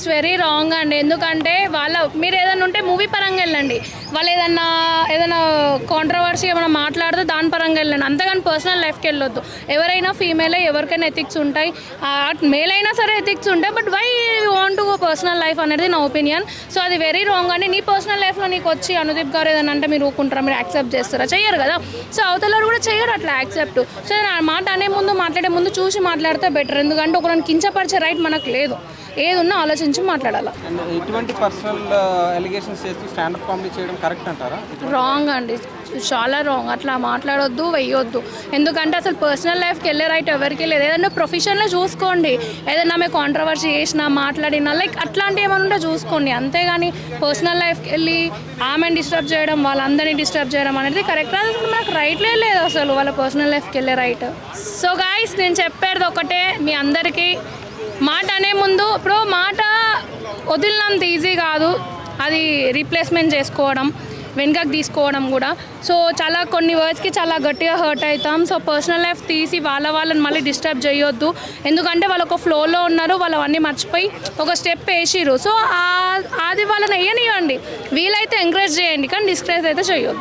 It's very wrong అండి. ఎందుకంటే మీరు ఏదైనా ఉంటే మూవీ పరంగా వెళ్ళండి, వాళ్ళు ఏదైనా కాంట్రవర్సీ ఏమైనా మాట్లాడితే దాని పరంగా వెళ్ళండి, అంతేగాని పర్సనల్ లైఫ్కి వెళ్ళొద్దు. ఎవరైనా ఫీమేలే, ఎవరికైనా ఎథిక్స్ ఉంటాయి, మేల్ అయినా సరే ఎథిక్స్ ఉంటాయి. But why you want to go personal life అనేది నా ఒపీనియన్. సో అది వెరీ రాంగ్ అండి. నీ పర్సనల్ లైఫ్లో నీకు వచ్చి అనుదీప్ గారు ఏదైనా అంటే మీరు ఊరుకుంటారా, మీరు యాక్సెప్ట్ చేస్తారా? చెయ్యరు కదా. సో అవతల కూడా చెయ్యరు అట్లా యాక్సెప్ట్. సో నా మాట మాట్లాడే ముందు చూసి మాట్లాడితే బెటర్. ఎందుకంటే ఒకరిని కించపరిచే రైట్ మనకు లేదు. ఏది ఉన్నా ఆలోచించి మాట్లాడాలి. ఇటువంటి పర్సనల్ ఎలిగేషన్స్ చేస్తూ స్టాండప్ కామెడీ చేయడం కరెక్ట్ అంటారా? రాంగ్ అండి, చాలా రాంగ్. అట్లా మాట్లాడొద్దు, వెయ్యొద్దు. ఎందుకంటే అసలు పర్సనల్ లైఫ్కి వెళ్ళే రైట్ ఎవరికి లేదు. ఏదైనా ప్రొఫెషన్లో చూసుకోండి, ఏదైనా మేము కాంట్రవర్సీ చేసినా మాట్లాడినా లైక్ అట్లాంటివి ఏమైనా ఉంటే చూసుకోండి. అంతేగాని పర్సనల్ లైఫ్కి వెళ్ళి ఆమెను డిస్టర్బ్ చేయడం, వాళ్ళందరినీ డిస్టర్బ్ చేయడం అనేది కరెక్ట్. అది మనకు రైట్లే లేదు అసలు వాళ్ళ పర్సనల్ లైఫ్కి వెళ్ళే రైట్. సో గైస్, నేను చెప్పేది ఒకటే మీ అందరికీ, మాట అనే ముందు ఇప్పుడు మాట వదిలినంత ఈజీ కాదు, అది రీప్లేస్మెంట్ చేసుకోవడం, వెనుకకు తీసుకోవడం కూడా. సో చాలా కొన్ని వర్డ్స్కి చాలా గట్టిగా హర్ట్ అవుతాం. సో పర్సనల్ లైఫ్ తీసి వాళ్ళని మళ్ళీ డిస్టర్బ్ చేయొద్దు. ఎందుకంటే వాళ్ళు ఒక ఫ్లోలో ఉన్నారు, వాళ్ళు అన్నీ మర్చిపోయి ఒక స్టెప్ వేసిరు. సో అది వాళ్ళని వేయనివ్వండి, వీలైతే ఎంకరేజ్ చేయండి, కానీ డిస్కరేజ్ అయితే చేయొద్దు.